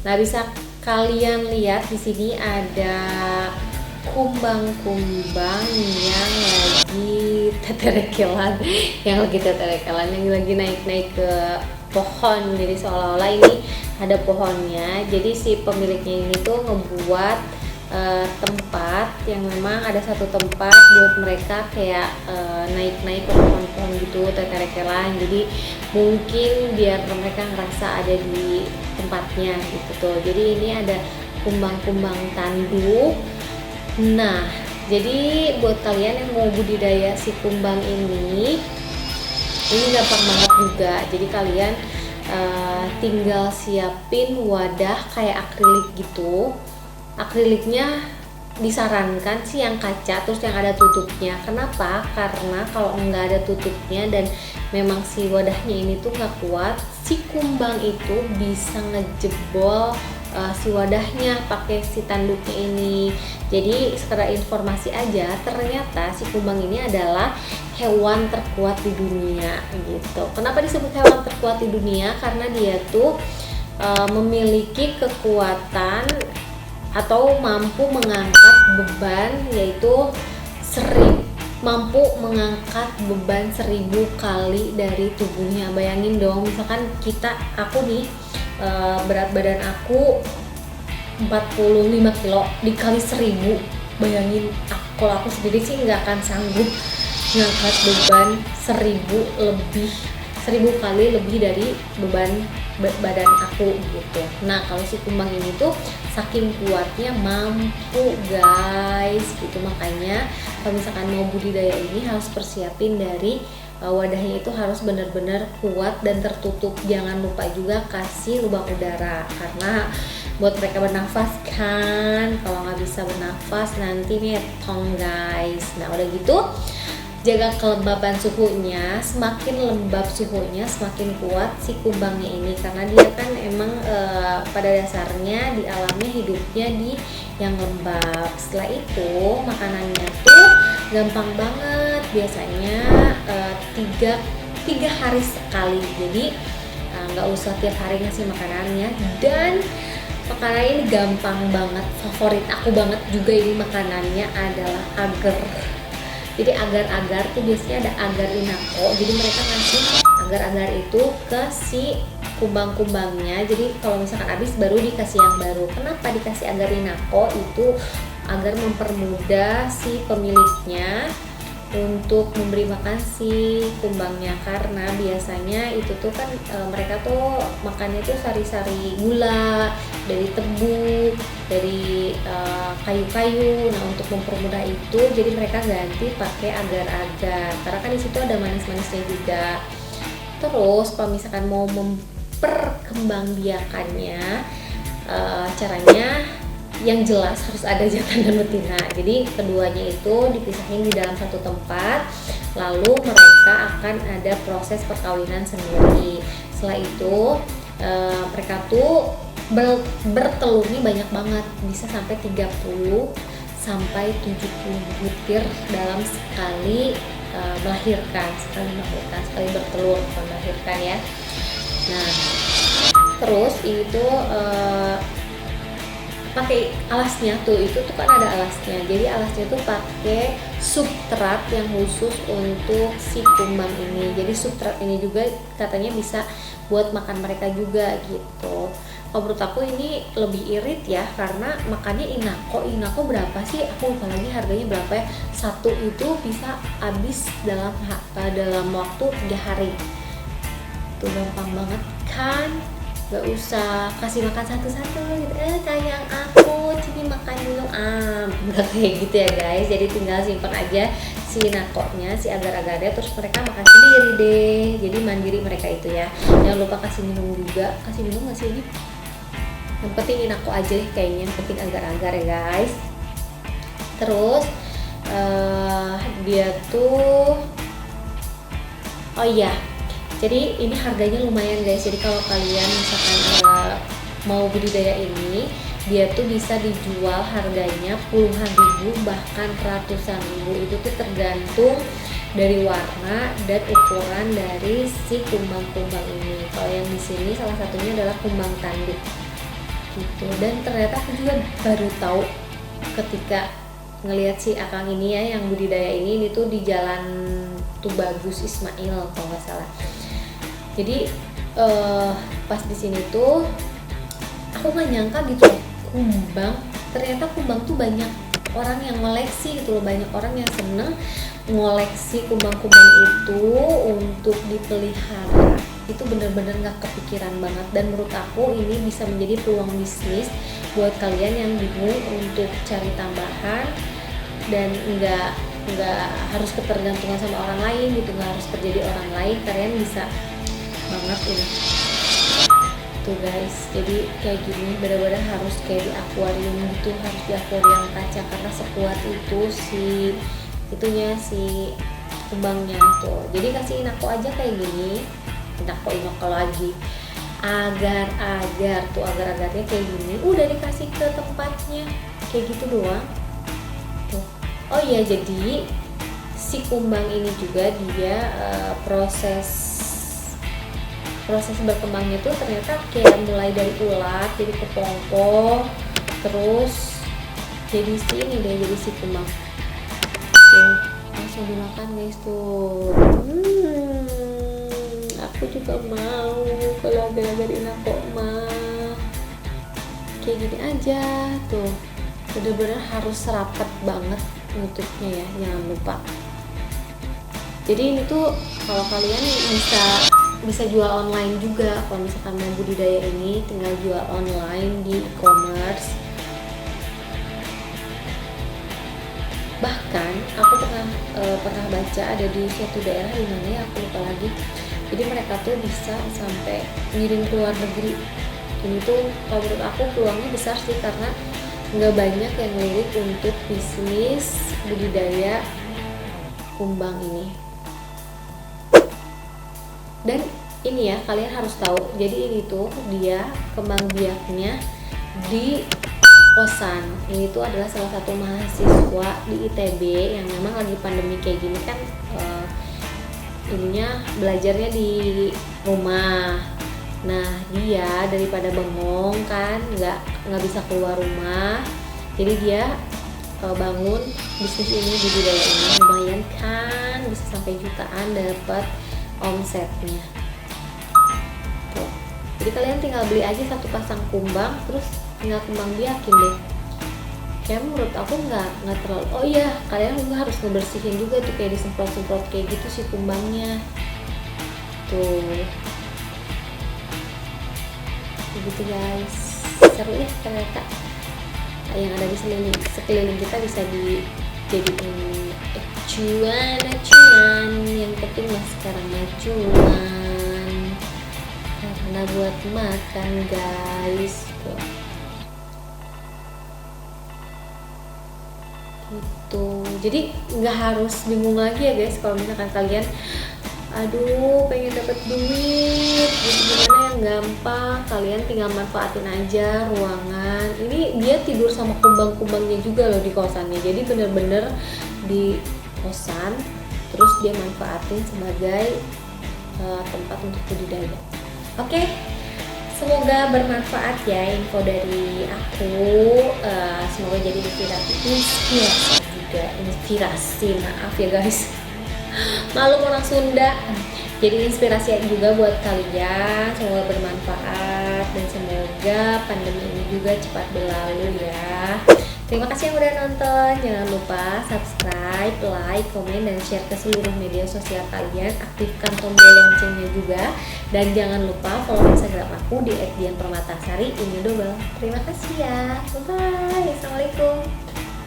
Nah, bisa kalian lihat di sini ada kumbang-kumbang yang lagi teterekelan, yang lagi naik-naik ke pohon. Jadi seolah-olah ini ada pohonnya. Jadi si pemiliknya ini tuh ngebuat tempat yang memang ada satu tempat buat mereka kayak naik-naik ke pohon-pohon gitu, teterekelan. Jadi mungkin biar mereka ngerasa ada di tempatnya gitu tuh. Jadi ini ada kumbang-kumbang tanduk. Nah, jadi buat kalian yang mau budidaya si kumbang ini gampang banget juga. Jadi kalian tinggal siapin wadah kayak akrilik gitu. Akriliknya disarankan sih yang kaca terus yang ada tutupnya. Kenapa? Karena kalau nggak ada tutupnya dan memang si wadahnya ini tuh nggak kuat, si kumbang itu bisa ngejebol si wadahnya pakai si tanduknya ini. Jadi sekedar informasi aja, ternyata si kumbang ini adalah hewan terkuat di dunia gitu. Kenapa disebut hewan terkuat di dunia? Karena dia tuh memiliki kekuatan atau mampu mengangkat beban, yaitu mampu mengangkat beban 1000 kali dari tubuhnya. Bayangin dong, misalkan aku nih berat badan aku 45 kilo dikali 1000. Bayangin, kalau aku sendiri sih nggak akan sanggup ngangkat beban 1000 kali lebih dari beban badan aku gitu. Nah, kalau si kumbang ini tuh saking kuatnya mampu guys gitu. Makanya kalau misalkan mau budidaya ini harus persiapin dari wadahnya itu harus benar-benar kuat dan tertutup. Jangan lupa juga kasih lubang udara karena buat mereka bernafas kan. Kalau nggak bisa bernafas nanti metong guys. Nah, udah gitu jaga kelembaban suhunya. Semakin lembab suhunya semakin kuat si kumbangnya ini, karena dia kan emang pada dasarnya di alamnya hidupnya di yang lembab. Setelah itu makanannya tuh gampang banget, biasanya 3 hari sekali. Jadi nggak usah tiap hari ngasih makanannya. Dan makanan ini gampang banget, favorit aku banget juga ini makanannya adalah agar. Jadi agar-agar tuh biasanya ada agar inako. Jadi mereka ngasih agar-agar itu ke si kumbang-kumbangnya. Jadi kalau misalkan habis baru dikasih yang baru. Kenapa dikasih agar inako? Itu agar mempermudah si pemiliknya untuk memberi makan si kumbangnya, karena biasanya itu tuh kan mereka tuh makannya tuh sari-sari gula dari tebu, dari kayu-kayu. Nah, untuk mempermudah itu jadi mereka ganti pakai agar-agar karena kan di situ ada manis-manisnya juga. Terus kalau misalkan mau memperkembangbiakannya, caranya yang jelas harus ada jantan dan betina. Jadi keduanya itu dipisahin di dalam satu tempat, lalu mereka akan ada proses perkawinan sendiri. Setelah itu mereka tuh bertelurnya banyak banget, bisa sampai 30 sampai 70 butir dalam sekali sekali bertelur, bukan melahirkan ya. Nah, terus itu pakai alasnya itu tuh kan ada alasnya. Jadi alasnya tuh pakai substrat yang khusus untuk si kumbang ini. Jadi substrat ini juga katanya bisa buat makan mereka juga gitu. Kalau menurut aku ini lebih irit ya, karena makannya inako berapa sih? Aku lupa lagi harganya berapa ya. Satu itu bisa habis dalam waktu 3 hari. Tuh gampang banget kan? Gak usah kasih makan satu-satu gitu, sayang aku sini makan dulu, nggak kayak gitu ya guys. Jadi tinggal simpan aja si nakonya, si agar-agarnya, terus mereka makan sendiri deh. Jadi mandiri mereka itu ya. Jangan lupa kasih minum juga. Kasih minum nggak sih ini? Yang penting inako aja deh kayaknya, yang penting agar-agar ya guys. Terus dia tuh jadi ini harganya lumayan guys. Jadi kalau kalian misalkan mau budidaya ini, dia tuh bisa dijual harganya puluhan ribu bahkan ratusan ribu. Itu tuh tergantung dari warna dan ukuran dari si kumbang-kumbang ini. Kalau yang di sini salah satunya adalah kumbang tanduk. gitu. Dan ternyata aku juga baru tahu ketika ngelihat si akang ini ya yang budidaya ini tuh di Jalan Tubagus Ismail kalau nggak salah. Jadi pas di sini tuh aku nggak nyangka gitu kumbang, ternyata kumbang tuh banyak orang yang ngoleksi gitu loh, banyak orang yang seneng ngoleksi kumbang-kumbang itu untuk dipelihara. Itu bener-bener nggak kepikiran banget, dan menurut aku ini bisa menjadi peluang bisnis buat kalian yang bingung untuk cari tambahan dan nggak harus ketergantungan sama orang lain gitu, nggak harus terjadi orang lain. Kalian bisa banget ini tuh guys. Jadi kayak gini benar-benar harus kayak di akuarium gitu, harus di akuarium kaca, karena sekuat itu si kumbangnya tuh. Jadi kasihin aku aja kayak gini, aku inok lagi agar tuh agar-agarnya kayak gini udah dikasih ke tempatnya kayak gitu doang tuh. Oh iya, jadi si kumbang ini juga dia proses berkembangnya tuh ternyata kayak mulai dari ulat jadi kepompong, terus jadi si ini deh, jadi si kumbang tuh langsung dimakan guys tuh. Aku juga mau kalau agar-agarin aku mah kayak gini aja tuh, bener-bener harus rapat banget nutupnya ya, jangan lupa. Jadi ini tuh kalau kalian bisa jual online juga. Kalau misalkan mau budidaya ini tinggal jual online di e-commerce. Bahkan aku pernah baca ada di suatu daerah di mana ya aku lupa lagi. Jadi mereka tuh bisa sampai ngirim ke luar negeri. Ini tuh kalau menurut aku peluangnya besar sih, karena nggak banyak yang lirik untuk bisnis budidaya kumbang ini. Dan ini ya kalian harus tahu, jadi ini tuh dia kembang biaknya di kosan. Ini tuh adalah salah satu mahasiswa di ITB yang memang lagi pandemi kayak gini kan, ininya belajarnya di rumah. Nah dia daripada bengong kan, nggak bisa keluar rumah, jadi dia bangun bisnis ini, budidaya ini. Lumayan kan, bisa sampai jutaan dapat omsetnya tuh. Jadi kalian tinggal beli aja satu pasang kumbang, terus tinggal kembang biakin deh. Kayak menurut aku nggak terlalu. Oh iya, kalian juga harus ngebersihin juga tuh, kayak disemprot-semprot kayak gitu si kumbangnya tuh. Begitu guys, seru ya ternyata. Yang ada di sekeliling kita bisa dijadiin cuan. Yang penting mas sekarang cuan, karena buat makan guys tuh. Gitu. Jadi nggak harus bingung lagi ya guys kalau misalkan kalian aduh pengen dapat duit gitu, gimana yang gampang. Kalian tinggal manfaatin aja ruangan ini. Dia tidur sama kumbang-kumbangnya juga loh di kosannya, jadi bener-bener di kosan, terus dia manfaatin sebagai tempat untuk budidaya. Oke, semoga bermanfaat ya info dari aku. Semoga jadi inspirasi, maaf ya guys, malu orang Sunda. Jadi inspirasi juga buat kalian. Semoga bermanfaat dan semoga pandemi ini juga cepat berlalu ya. Terima kasih yang udah nonton. Jangan lupa subscribe, like, komen, dan share ke seluruh media sosial kalian. Aktifkan tombol loncengnya juga. Dan jangan lupa follow Instagram aku di @dianpermatasari. Ini double. Terima kasih ya. Bye-bye. Assalamualaikum.